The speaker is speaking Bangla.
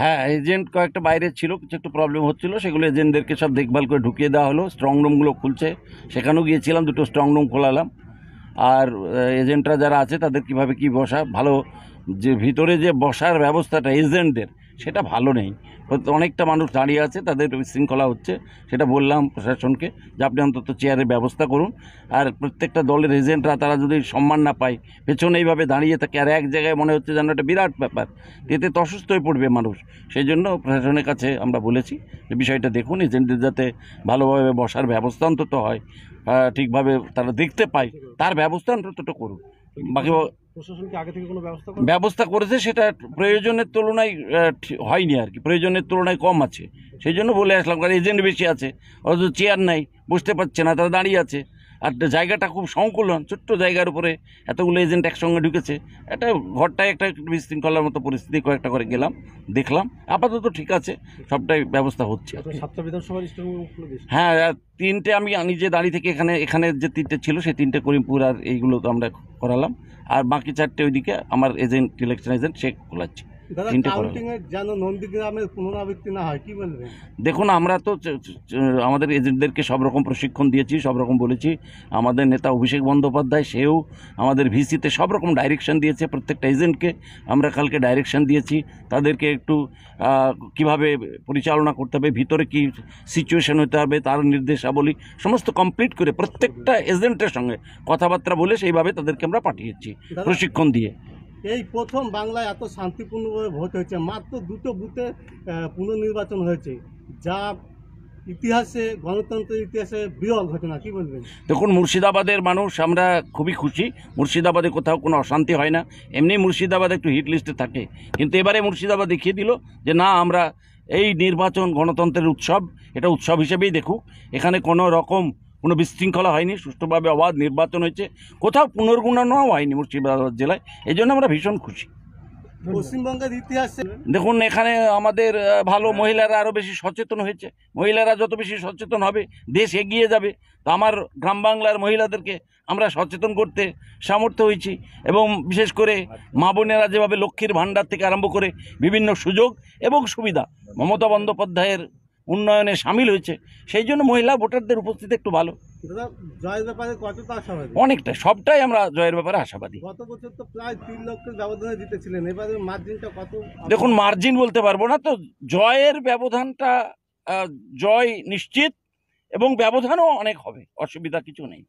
হ্যাঁ, এজেন্ট কয়েকটা বাইরে ছিল, কিছু একটু প্রবলেম হচ্ছিল, সেগুলো এজেন্টদেরকে সব দেখভাল করে ঢুকিয়ে দেওয়া হলো। স্ট্রং রুমগুলো খুলছে, সেখানেও গিয়েছিলাম, দুটো স্ট্রং রুম খোলালাম। আর এজেন্টরা যারা আছে তাদের কিভাবে কি বসা ভালো, যে ভিতরে যে বসার ব্যবস্থাটা এজেন্টদের সেটা ভালো নেই। অনেকটা মানুষ দাঁড়িয়ে আছে, তাদের বিশৃঙ্খলা হচ্ছে। সেটা বললাম প্রশাসনকে যে আপনি অন্তত চেয়ারের ব্যবস্থা করুন। আর প্রত্যেকটা দলের এজেন্টরা তারা যদি সম্মান না পায়, পেছনে এইভাবে দাঁড়িয়ে থাকে আর এক জায়গায়, মনে হচ্ছে যেন একটা বিরাট ব্যাপার, এতে তো অসুস্থ হয়ে পড়বে মানুষ। সেই জন্য প্রশাসনের কাছে আমরা বলেছি যে বিষয়টা দেখুন, এজেন্টদের যাতে ভালোভাবে বসার ব্যবস্থা অন্তত হয়, ঠিকভাবে তারা দেখতে পায়, তার ব্যবস্থা অন্তত করুন। বাকি প্রশাসন কি আগে থেকে কোনো ব্যবস্থা ব্যবস্থা করেছে, সেটা প্রয়োজনের তুলনায় হয়নি আর কি, প্রয়োজনের তুলনায় কম আছে। সেই জন্য বলে আসলাম, কারণ এজেন্ট বেশি আছে, অথচ চেয়ার নাই, বসতে পারছে না, তারা দাঁড়িয়ে আছে। আর জায়গাটা খুব সংকুলন, ছোট্ট জায়গার উপরে এতগুলো এজেন্ট একসঙ্গে ঢুকেছে। একটা ঘরটায় একটা একটু বিশৃঙ্খলার মতো পরিস্থিতি, কয়েকটা করে গেলাম, দেখলাম, আপাতত ঠিক আছে, সবটাই ব্যবস্থা হচ্ছে। সাতটা বিধানসভার স্ট্রং রুম খুলে দিয়েছে? হ্যাঁ, তিনটে আমি নিজে দাঁড়িয়ে থেকে এখানে যে তিনটে ছিল সেই তিনটে করিমপুর আর এইগুলো তো আমরা করালাম। আর বাকি চারটে ওইদিকে আমার এজেন্ট, ইলেকশন এজেন্ট, সে খোলাচ্ছে। তিনটে করালাম। যেন নন্দীগ্রামের পুনরাবৃত্তি না হয়, কি বলবেন? দেখুন, আমরা তো আমাদের এজেন্টদেরকে সব রকম প্রশিক্ষণ দিয়েছি, সব রকম বলেছি। আমাদের নেতা অভিষেক বন্দ্যোপাধ্যায়, সেও আমাদের ভিসিতে সব রকম ডাইরেকশন দিয়েছে। প্রত্যেকটা এজেন্টকে আমরা কালকে ডাইরেকশন দিয়েছি, তাদেরকে একটু কিভাবে পরিচালনা করতে হবে, ভিতরে কি সিচুয়েশন হতে হবে, তার নির্দেশাবলী সমস্ত কমপ্লিট করে প্রত্যেকটা এজেন্টের সঙ্গে কথাবার্তা বলে সেইভাবে তাদেরকে আমরা পাঠিয়েছি প্রশিক্ষণ দিয়ে। এই প্রথম বাংলায় এত শান্তিপূর্ণভাবে ভোট হয়েছে, মাত্র দুটো বুথে পুনর্নির্বাচন হয়েছে, যা ইতিহাসে, গণতন্ত্রের ইতিহাসে বিরল ঘটনা, কি বলবেন? দেখুন, মুর্শিদাবাদের মানুষ আমরা খুবই খুশি। মুর্শিদাবাদে কোথাও কোনো অশান্তি হয় না, এমনি মুর্শিদাবাদ একটু হিট লিস্টে থাকে, কিন্তু এবারে মুর্শিদাবাদ দেখিয়ে দিল যে না, আমরা এই নির্বাচন গণতন্ত্রের উৎসব, এটা উৎসব হিসেবেই দেখুক। এখানে কোনো রকম কোনো বিশৃঙ্খলা হয়নি, সুষ্ঠুভাবে অবাধ নির্বাচন হয়েছে, কোথাও পুনর্গণনাও হয়নি মুর্শিদাবাদ জেলায়। এই জন্য আমরা ভীষণ খুশি। পশ্চিমবঙ্গের ইতিহাসে দেখুন, এখানে আমাদের ভালো মহিলারা আরও বেশি সচেতন হয়েছে। মহিলারা যত বেশি সচেতন হবে, দেশ এগিয়ে যাবে। তো আমার গ্রাম বাংলার মহিলাদেরকে আমরা সচেতন করতে সামর্থ্য হয়েছি, এবং বিশেষ করে মা বোনেরা যেভাবে লক্ষ্মীর ভাণ্ডার থেকে আরম্ভ করে বিভিন্ন সুযোগ এবং সুবিধা মমতা বন্দ্যোপাধ্যায়ের উন্নয়নে সামিল হয়েছে, সেই জন্য মহিলা ভোটারদের উপস্থিতি একটু ভালো। জয়ের ব্যাপারে কতটা আশাবাদী? অনেকটা, সবটাই আমরা জয়ের ব্যাপারে আশাবাদী। গত বছর তো প্রায় 3 লক্ষের ব্যবধানে জিতেছিলেন, এবারে মার্জিনটা কত? দেখুন, মার্জিন বলতে পারবো না তো, জয়ের ব্যবধানটা জয় নিশ্চিত, এবং ব্যবধানও অনেক হবে, অসুবিধা কিছু নেই।